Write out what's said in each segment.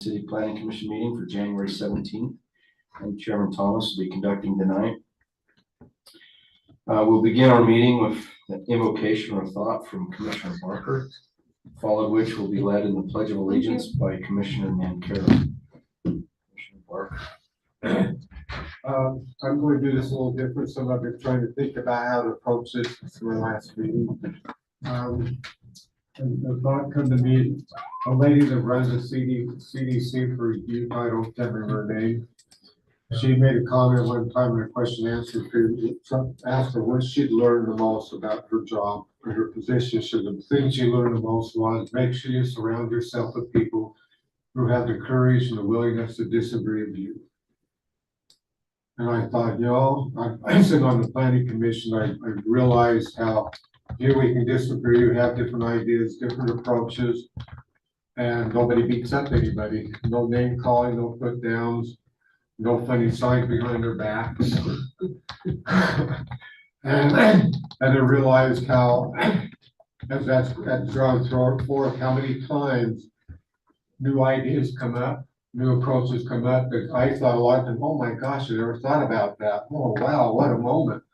City Planning Commission meeting for January 17th. And Chairman Thomas will be conducting tonight. We'll begin our meeting with an invocation or thought from Commissioner Barker, followed which will be led in the Pledge of Allegiance by Commissioner Nancarrow. Commissioner Barker. I'm going to do this a little different, so I've been trying to think about how to approach this for my last meeting. And the thought come to me, a lady that runs the CDC for youth, I don't remember her name. She made a comment one time in a question and answer period, asked her what she'd learned the most about her job or her position. So the thing she learned the most was make sure you surround yourself with people who have the courage and the willingness to disagree with you. And I thought, I'm sitting on the planning commission, I realized how here we can disagree, we have different ideas, different approaches, and nobody beats up anybody. No name calling, no put downs, no funny signs behind their backs. and I realized how, as that's drawn forth, how many times new ideas come up, new approaches come up that I thought a lot of them, oh my gosh, I never thought about that. Oh wow, what a moment.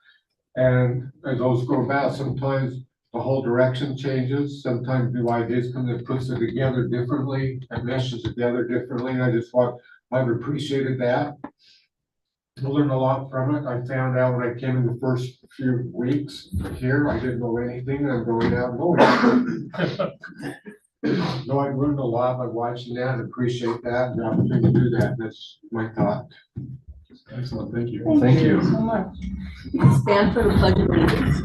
And as those go about, sometimes the whole direction changes. Sometimes new ideas come that puts it together differently and meshes together differently. And I just thought I've appreciated that. I learned a lot from it. I found out when I came in the first few weeks here, I didn't know anything. I'm going out knowing. No, I learned a lot by watching that and appreciate that and the opportunity to do that. That's my thought. Excellent, thank you. Thank you so much. Stand for the Pledge of Allegiance.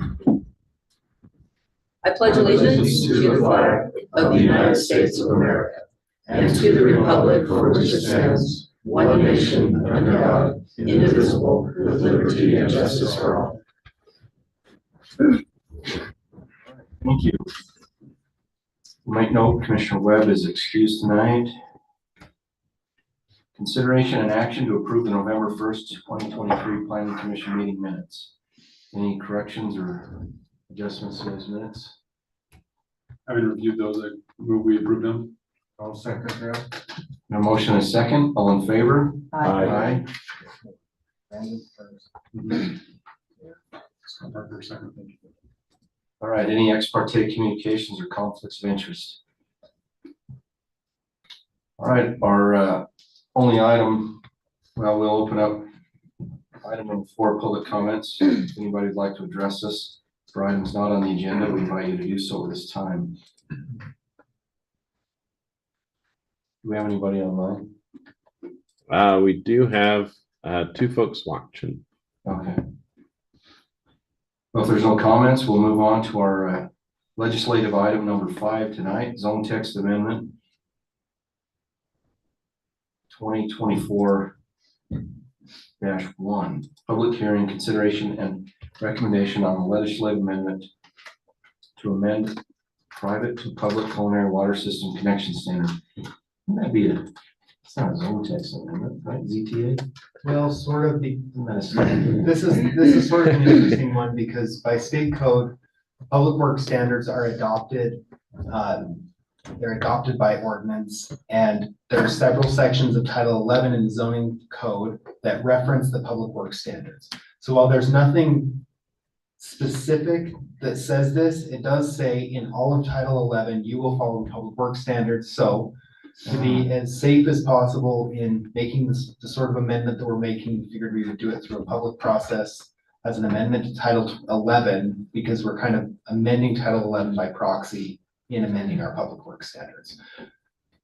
I pledge allegiance to the flag of the United States of America and to the republic for which it stands, one nation under God, indivisible, with liberty and justice for all. Thank you. You might note Commissioner Webb is excused tonight. Consideration and action to approve the November 1st, 2023 Planning Commission meeting minutes. Any corrections or adjustments to those minutes? Having reviewed those, I move we approve them. I'll second that. No motion and a second. All in favor? Aye. Aye. Scott Parker, second, thank you. All right, any ex parte communications or conflicts of interest? All right, our only item, well, we'll open up item number 4, public comments. If anybody would like to address us for items not on the agenda, we invite you to do so at this time. Do we have anybody online? We do have 2 folks watching. Okay. Well, if there's no comments, we'll move on to our legislative item number 5 tonight, zone text amendment 2024-1, public hearing, consideration, and recommendation on the legislative amendment to amend private to public culinary water system connection standard. Wouldn't that be it's not a zone text amendment, right? ZTA? Well, sort of. Medicine. This is sort of an interesting one because by state code, public works standards are adopted. They're adopted by ordinance, and there are several sections of Title 11 in the zoning code that reference the public works standards. So while there's nothing specific that says this, it does say in all of Title 11, you will follow the public works standards. So to be as safe as possible in making this, the sort of amendment that we're making, we figured we would do it through a public process as an amendment to Title 11, because we're kind of amending Title 11 by proxy in amending our public works standards.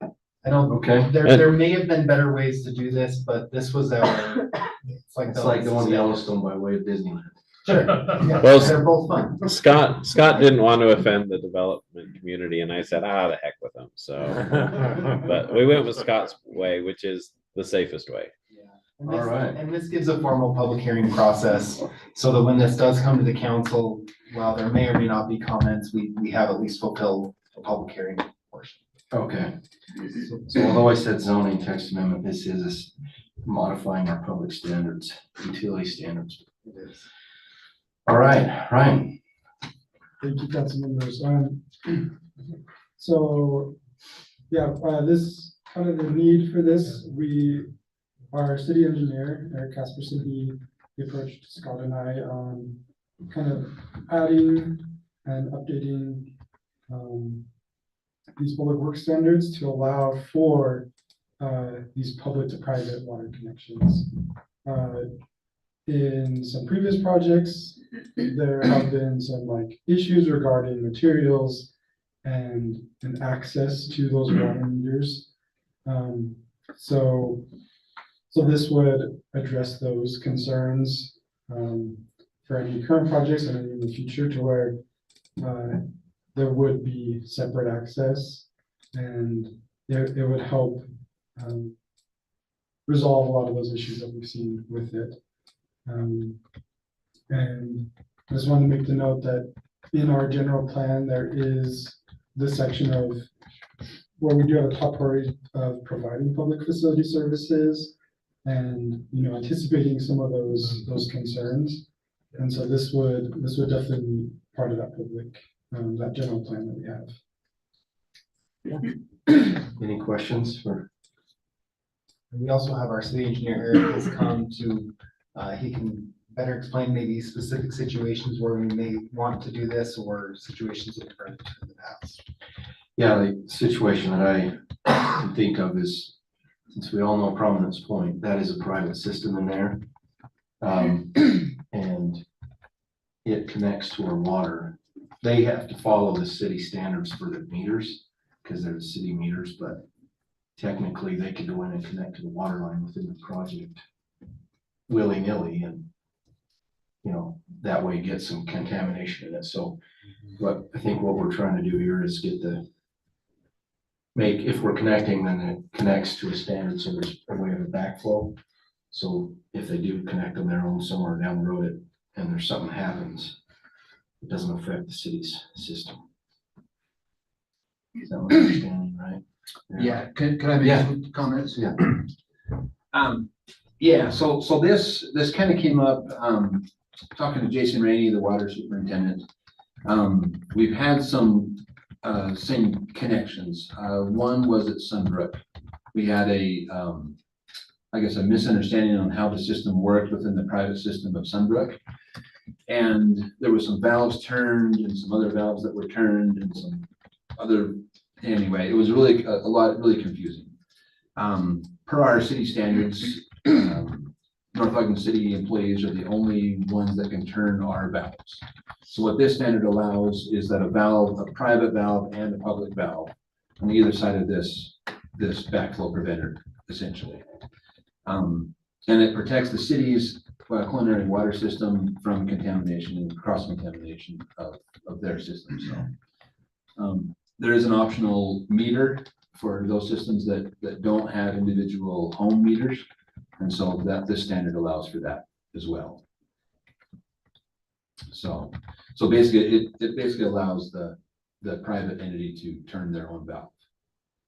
I don't, Okay. there may have been better ways to do this, but this was our, it's like going to Yellowstone by way of Disneyland. Sure. Yeah, Well, they're both fun. Scott didn't want to offend the development community, and I said, the heck with him. So, but we went with Scott's way, which is the safest way. And this, All right. and this gives a formal public hearing process so that when this does come to the council, while there may or may not be comments, we have at least fulfilled the public hearing portion. Okay. So although I said zoning text amendment, this is modifying our public standards, utility standards. It is. All right, Ryan. Thank you, council members. So, yeah, this kind of the need for this, our city engineer, Eric Casperson, he approached Scott and I on kind of adding and updating these public work standards to allow for these public to private water connections. In some previous projects, there have been some like issues regarding materials and access to those water meters. So this would address those concerns for any current projects and in the future, to where there would be separate access, and it would help resolve a lot of those issues that we've seen with it. And I just wanted to make the note that in our general plan, there is this section of where we do have a top priority of providing public facility services and, anticipating some of those concerns. And so this would definitely be part of that public, that general plan that we have. Any questions for? We also have our city engineer, Eric, has come to, he can better explain maybe specific situations where we may want to do this, or situations that occurred in the past. Yeah, the situation that I can think of is, since we all know Prominence Point, that is a private system in there. And it connects to our water. They have to follow the city standards for their meters, because they're the city meters, but technically they could go in and connect to the water line within the project willy-nilly, and that way get some contamination in it. So what I think what we're trying to do here is if we're connecting, then it connects to a standard, so there's a way of a backflow. So if they do connect on their own somewhere down the road, and there's something happens, it doesn't affect the city's system. Is that my understanding, right? Yeah, can I make Yeah. some comments? Yeah. Yeah, so this kind of came up, talking to Jason Rainey, the water superintendent. We've had some same connections. One was at Sunbrook. We had I guess a misunderstanding on how the system worked within the private system of Sunbrook. And there was some valves turned and some other valves that were turned and some other, anyway, it was really really confusing. Per our city standards, North Ogden City employees are the only ones that can turn our valves. So what this standard allows is that a private valve and a public valve on either side of this backflow preventer, essentially. And it protects the city's culinary water system from contamination and cross-contamination of their system. So there is an optional meter for those systems that don't have individual home meters. And so this standard allows for that as well. So basically it basically allows the private entity to turn their own valve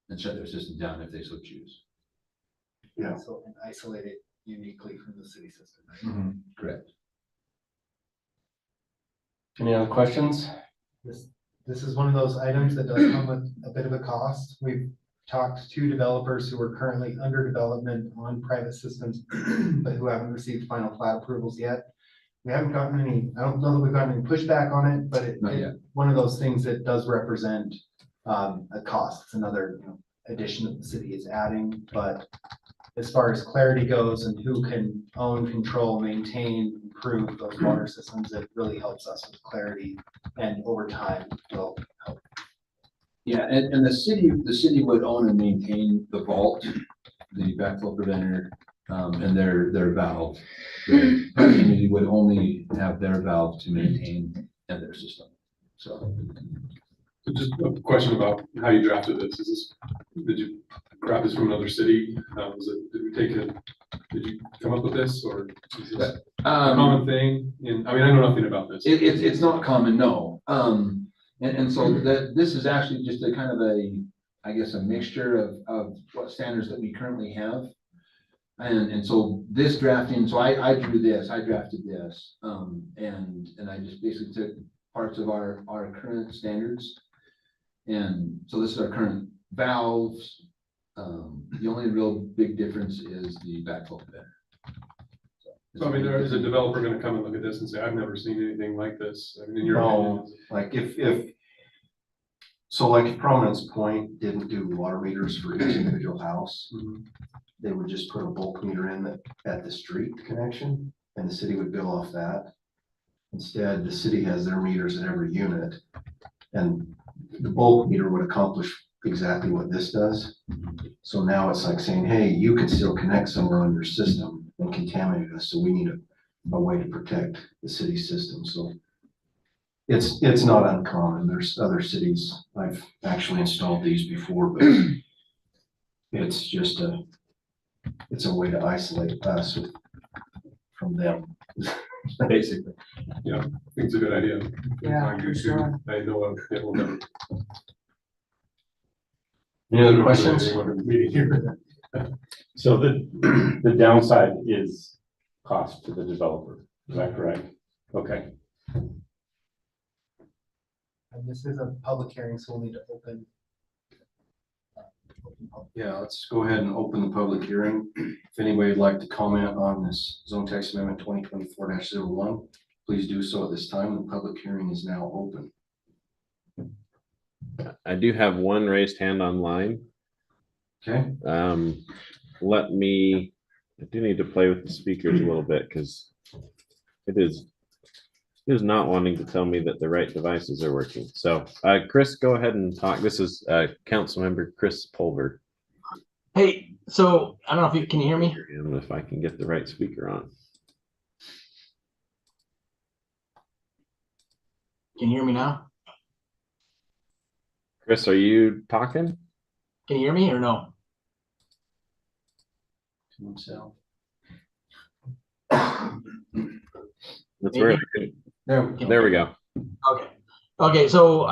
and shut their system down if they so choose. Yeah. So, and isolate it uniquely from the city system, right? Mm-hmm. Correct. Any other questions? This is one of those items that does come with a bit of a cost. We've talked to developers who are currently under development on private systems, but who haven't received final plat approvals yet. We haven't gotten any, I don't know that we've gotten any pushback on it, but Not yet. it's one of those things that does represent a cost. It's another addition that the city is adding, but as far as clarity goes and who can own, control, maintain, improve those water systems, it really helps us with clarity, and over time will help. Yeah, and the city would own and maintain the vault, the backflow preventer, and their valve. The private entity would only have their valve to maintain and their system. So So just a question about how you drafted this. Did you grab this from another city? Did you come up with this, or is this a common thing? I know nothing about this. it's not common, no. And so this is actually just a kind of I guess a mixture of what standards that we currently have. And so this drafting, so I drafted this, and I just basically took parts of our current standards. And so this is our current valves, The only real big difference is the backflow preventer. So I mean, there is a developer gonna come and look at this and say, I've never seen anything like this. I mean, in your opinion. No, like so like Prominence Point didn't do water meters for each individual house. Mhm. They would just put a bulk meter in at the street connection, and the city would bill off that. Instead, the city has their meters at every unit, and the bulk meter would accomplish exactly what this does. So now it's like saying, hey, you can still connect somewhere on your system and contaminate us, so we need a way to protect the city system, so. It's not uncommon. There's other cities, I've actually installed these before, but it's just it's a way to isolate us from them, basically. I think it's a good idea. Yeah, I do for too. sure. I know it will never. Any other questions? Meeting here. So the downside is cost to the developer, is that correct? Okay, And this is a public hearing, so we'll need to open. Yeah, let's go ahead and open the public hearing. If anybody would like to comment on this zone text amendment 2024-01, please do so at this time. The public hearing is now open. I do have one raised hand online. Okay, Let me, I do need to play with the speakers a little bit because it is not wanting to tell me that the right devices are working. So, Chris, go ahead and talk. This is Council Member Chris Pulver. Hey, so I don't know if you can you hear me? And if I can get the right speaker on. Can you hear me now? Chris, are you talking? Can you hear me or no? to himself. That's where, there we go. Okay. Okay, so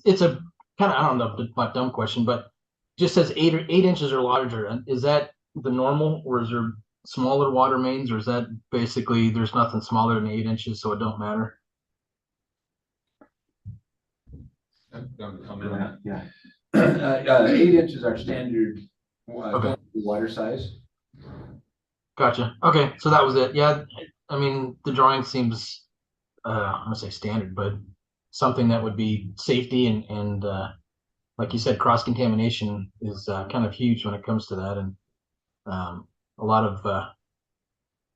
it's a kind of, I don't know, my dumb question, but just says 8 inches or larger. Is that the normal, or is there smaller water mains, or is that basically there's nothing smaller than 8 inches, so it don't matter? Yeah. 8 inches are standard Okay. water size. Gotcha. Okay, so that was it. Yeah, I mean, the drawing seems, I'm gonna say standard, but something that would be safety and like you said, cross contamination is kind of huge when it comes to that. And a lot of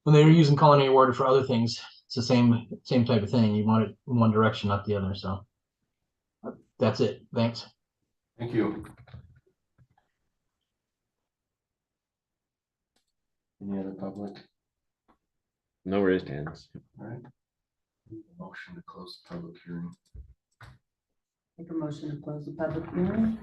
when they were using culinary water for other things, it's the same type of thing. You want it in one direction, not the other. So that's it. Thanks. Thank you. Any other public? No raised hands. All right. Motion to close the public hearing. Make a motion to close the public hearing.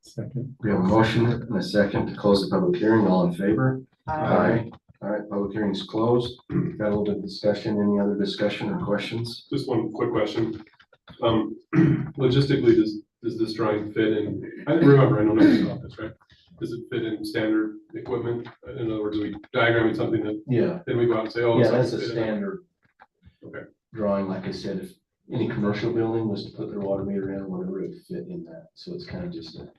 second. We have a motion and a second to close the public hearing. All in favor? Aye. All right, public hearing is closed. Got a little bit of discussion. Any other discussion or questions? Just one quick question. Logistically, does this drawing fit in? I remember, I know nothing about this, right? Does it fit in standard equipment? In other words, are we diagramming something that Yeah. then we go out and say, oh. Yeah, this that's a doesn't fit in. standard. Okay. Drawing, like I said, if any commercial building was to put their water meter in, whatever, it would fit in that. So it's kind of just a,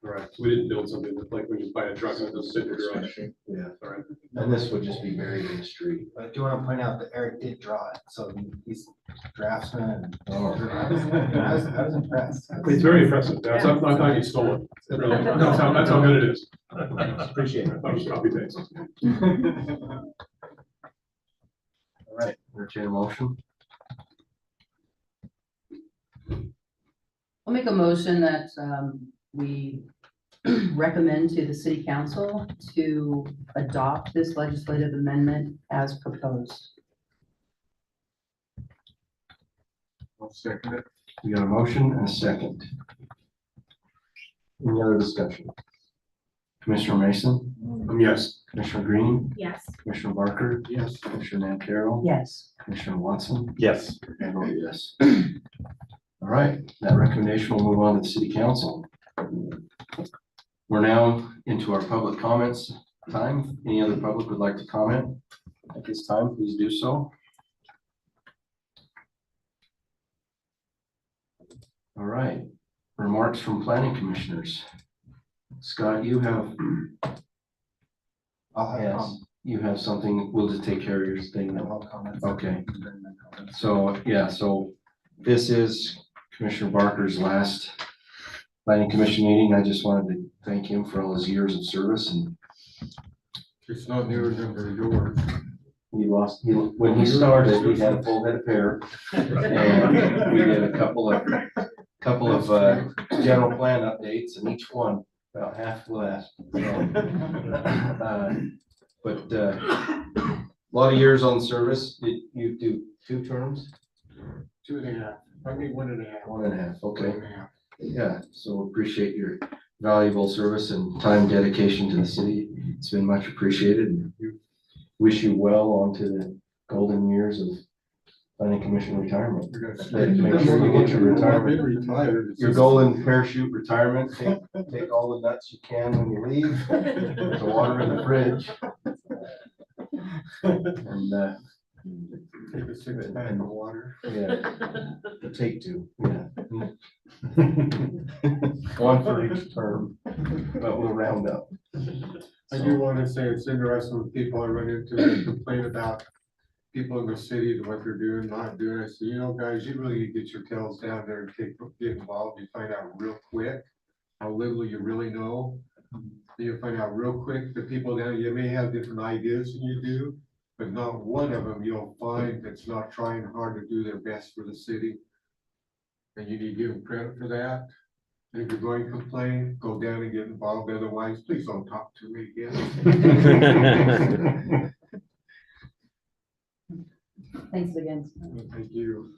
All right, so we didn't build something that like when you buy a truck and it doesn't fit your garage. yeah. All right. And this would just be buried in the street. But I do want to point out that Eric did draw it, so he's draftsman and. Oh. I was impressed. It's very impressive. I thought you stole it. Really. That's how good it is. Appreciate it. I thought it was copy paste. All right, entertain a motion. I'll make a motion that we recommend to the city council to adopt this legislative amendment as proposed. I'll second it. We got a motion and a second. Any other discussion? Commissioner Mason, Yes. Commissioner Green, Yes. Commissioner Barker. Yes. Commissioner Nancarrow. Yes. Commissioner Watson. Yes, I vote yes. All right, that recommendation will move on to the city council. We're now into our public comments time. Any other public would like to comment at this time, please do so. All right, remarks from planning commissioners. Scott, you have, I'll have, yes, you have something, we'll just take care of your thing now. I'll comment. Okay. So, yeah, so this is Commissioner Barker's last planning commission meeting. I just wanted to thank him for all his years of service, and It's not near number yours. when he started, he had a full head of hair. And we did a couple of general plan updates, and each one about half less. But a lot of years on service. Did you do 2 terms? 2.5, I mean, 1.5. 1.5, okay. 1.5. Yeah, so appreciate your valuable service and time dedication to the city. It's been much appreciated, and wish you well onto the golden years of planning commission retirement. Make sure you get your retirement, your golden parachute retirement. Take all the nuts you can when you leave, the water in the fridge. And, Take a 6-pack of water. yeah, take 2, yeah. One for each term, but we'll round up. I do want to say it's interesting when people I run into that complain about people in the city and what they're doing, not doing. I say, you know, guys, you really need to get your tails down there and get involved. You find out real quick how little you really know. You find out real quick the people down, you may have different ideas than you do, but not one of them you'll find that's not trying hard to do their best for the city. And you need to give them credit for that. And if you're going to complain, go down and get involved. Otherwise, please don't talk to me again. Thanks again. Thank you.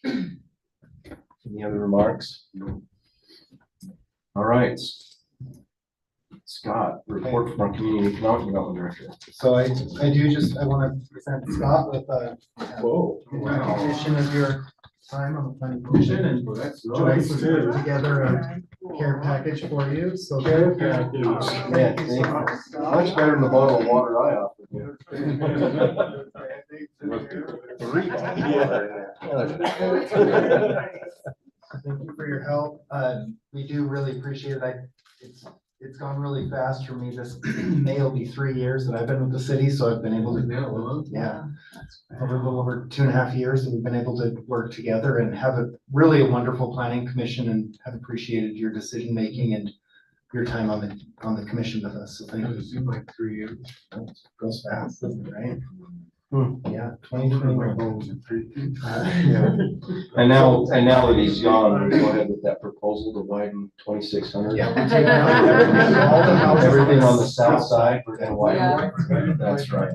Any other remarks? No. All right. Scott, report from our Community Economic Development Director. So I want to present Scott with a recognition of your time on the planning commission, and Joyce has put together a care package for you, so. Care package. Yeah, much better than the bottle of water I offered you. Thank you for your help. We do really appreciate it. It's gone really fast for me. This May will be 3 years that I've been with the city, so I've been able to, yeah, over a little over 2.5 years, and we've been able to work together and have a really wonderful planning commission, and have appreciated your decision making and your time on the commission with us. So thank you. It seemed like 3 years. Goes fast, doesn't it, right? Yeah, 2021. And now that he's gone, we go ahead with that proposal to widen 2600. Yeah. we're taking out all the houses Everything on the south side, we're gonna widen. That's right.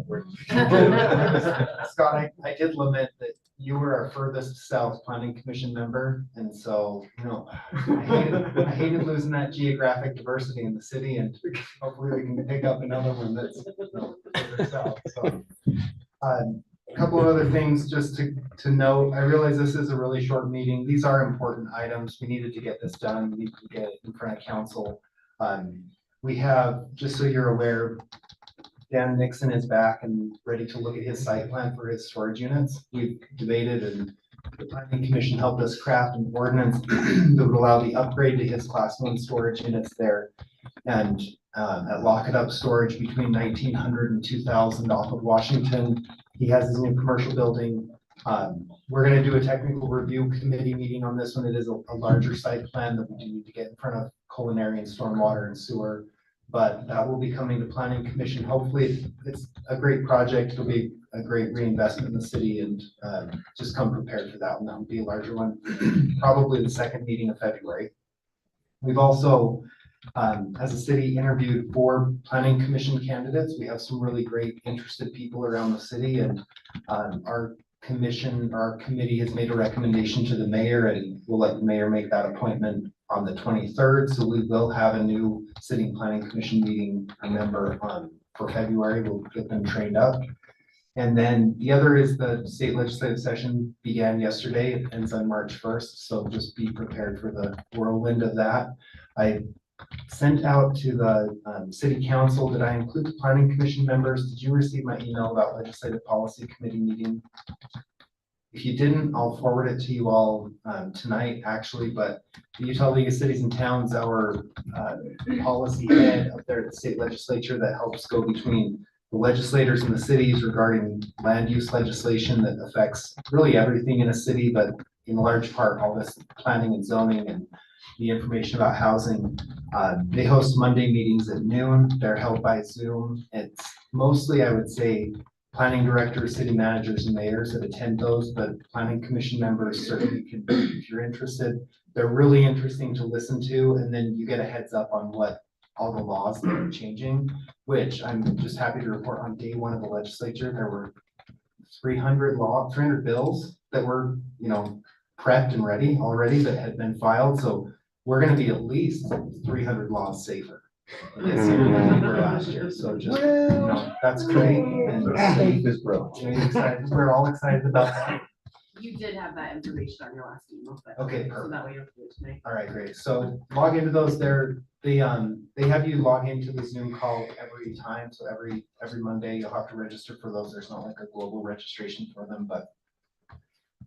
Scott, I did lament that you were our furthest south planning commission member, and so, you know, I hated losing that geographic diversity in the city, and hopefully we can pick up another one that's, you know, further south, so. A couple of other things just to note. I realize this is a really short meeting. These are important items. We needed to get this done. We need to get it in front of council. We have, just so you're aware, Dan Nixon is back and ready to look at his site plan for his storage units. We've debated, and the planning commission helped us craft an ordinance that would allow the upgrade to his class 1 storage units there. And at Lock It Up Storage between 1900 and 2000 off of Washington. He has his new commercial building. We're going to do a technical review committee meeting on this one. It is a larger site plan that we do need to get in front of culinary and stormwater and sewer, but that will be coming to planning commission. Hopefully it's a great project. It'll be a great reinvestment in the city, and just come prepared for that one. That will be a larger one, probably the second meeting of February. We've also, as a city, interviewed 4 planning commission candidates. We have some really great interested people around the city, and our committee has made a recommendation to the mayor, and we'll let the mayor make that appointment on the 23rd. So we will have a new sitting planning commission meeting member for February. We'll get them trained up. And then the other is the state legislative session began yesterday. It ends on March 1st. So just be prepared for the whirlwind of that. I sent out to the city council. Did I include the planning commission members? Did you receive my email about legislative policy committee meeting? If you didn't, I'll forward it to you all tonight, actually, but the Utah League of Cities and Towns, our policy head up there at the state legislature that helps go between the legislators and the cities regarding land use legislation that affects really everything in a city, but in large part, all this planning and zoning and the information about housing. They host Monday meetings at noon. They're held by Zoom. It's mostly, I would say, planning directors, city managers, and mayors that attend those, but planning commission members certainly can, if you're interested. They're really interesting to listen to, and then you get a heads up on what all the laws that are changing, which I'm just happy to report on day one of the legislature, there were 300 bills that were, prepped and ready already that had been filed. So we're gonna be at least 300 laws safer this year than we were last year. So just, that's great. And Safe as bro. we're all excited about that. You did have that information on your last email, but. Okay, So perfect. that way you don't have to do it tonight. All right, great. So log into those there. They have you log into the Zoom call every time. So every Monday you'll have to register for those. There's not like a global registration for them, but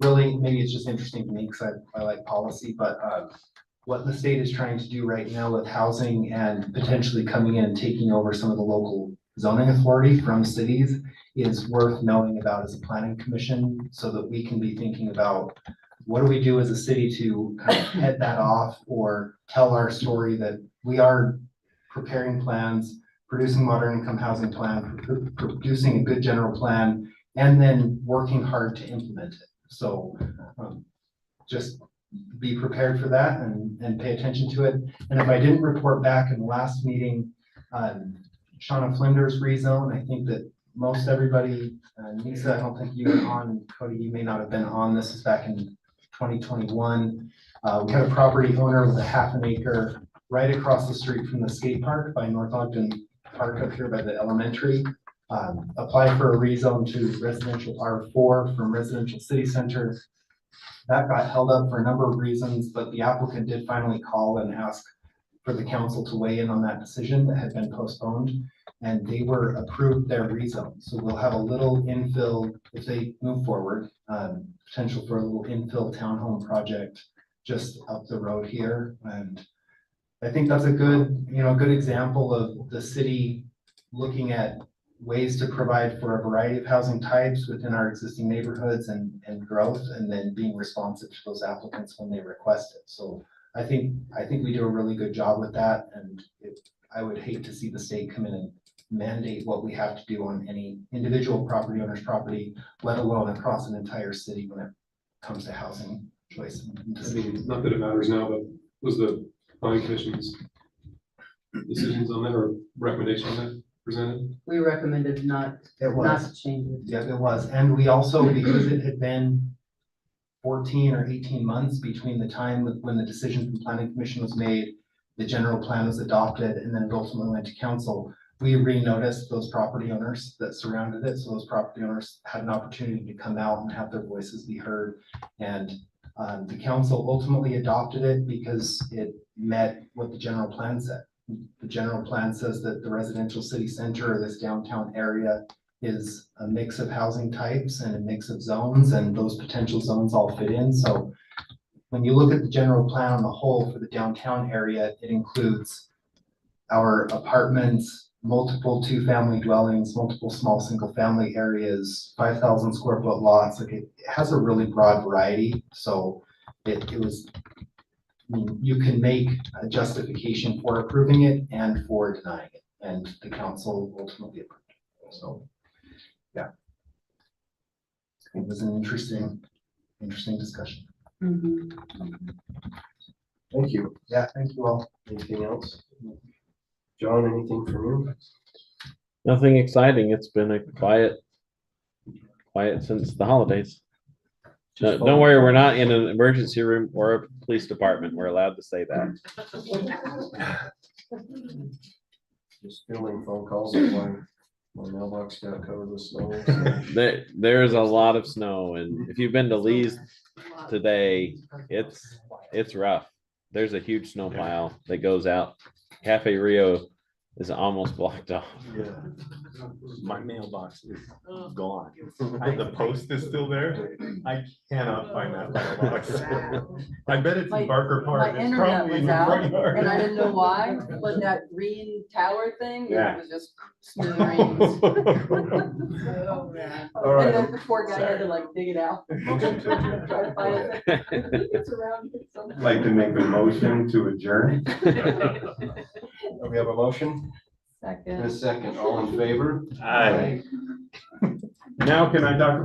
really maybe it's just interesting to me because I like policy, but what the state is trying to do right now with housing and potentially coming in and taking over some of the local zoning authority from cities is worth knowing about as a planning commission so that we can be thinking about what do we do as a city to kind of head that off or tell our story that we are preparing plans, producing modern income housing plan, producing a good general plan, and then working hard to implement it. So just be prepared for that and pay attention to it. And if I didn't report back in the last meeting, Shauna Flinders rezone, I think that most everybody, Lisa, I don't think you were on, Cody, you may not have been on, this is back in 2021. We had a property owner with a half an acre right across the street from the skate park by North Ogden Park up here by the elementary. Apply for a rezone to residential R4 from residential city center. That got held up for a number of reasons, but the applicant did finally call and ask for the council to weigh in on that decision that had been postponed, and they were approved their rezone. So we'll have a little infill, if they move forward, potential for a little infill townhome project just up the road here. And I think that's a good, good example of the city looking at ways to provide for a variety of housing types within our existing neighborhoods and growth, and then being responsive to those applicants when they request it. So I think we do a really good job with that, and I would hate to see the state come in and mandate what we have to do on any individual property owner's property, let alone across an entire city when it comes to housing choice. I mean, not that it matters now, but was the planning commission's decisions on that or recommendation on that presented? We recommended not to change it. Yeah, it was. And we also, because it had been 14 or 18 months between the time when the decision from planning commission was made, the general plan was adopted, and then it ultimately went to council, we re-noticed those property owners that surrounded it. So those property owners had an opportunity to come out and have their voices be heard. And the council ultimately adopted it because it met what the general plan said. The general plan says that the residential city center or this downtown area is a mix of housing types and a mix of zones, and those potential zones all fit in. So when you look at the general plan on the whole for the downtown area, it includes our apartments, multiple two-family dwellings, multiple small single-family areas, 5,000 square foot lots. Like it has a really broad variety. So it was, I mean, you can make a justification for approving it and for denying it, and the council ultimately approved it. So, yeah, it was an interesting discussion. Thank you. Yeah, thank you all. Anything else? John, anything from you? Nothing exciting. It's been a quiet since the holidays. No, don't worry, we're not in an emergency room or a police department. We're allowed to say that. Just fielding phone calls. My mailbox got covered with snow. So. There's a lot of snow, and if you've been to Lee's today, it's rough. There's a huge snow pile that goes out. Cafe Rio is almost blocked off. My mailbox is gone. The post is still there. I cannot find that mailbox. I bet it's My- in Barker Park. My It's internet probably in was the out front yard. and I didn't know why, but that green tower thing, Yeah. it was just smithereens. All And right. then the poor guy had to like dig it out. Motion to adjourn. Try to find it. It's around here somewhere. I'd like to make the motion to adjourn. We have a motion and a Second. second. All in favor? Aye. Now can I talk about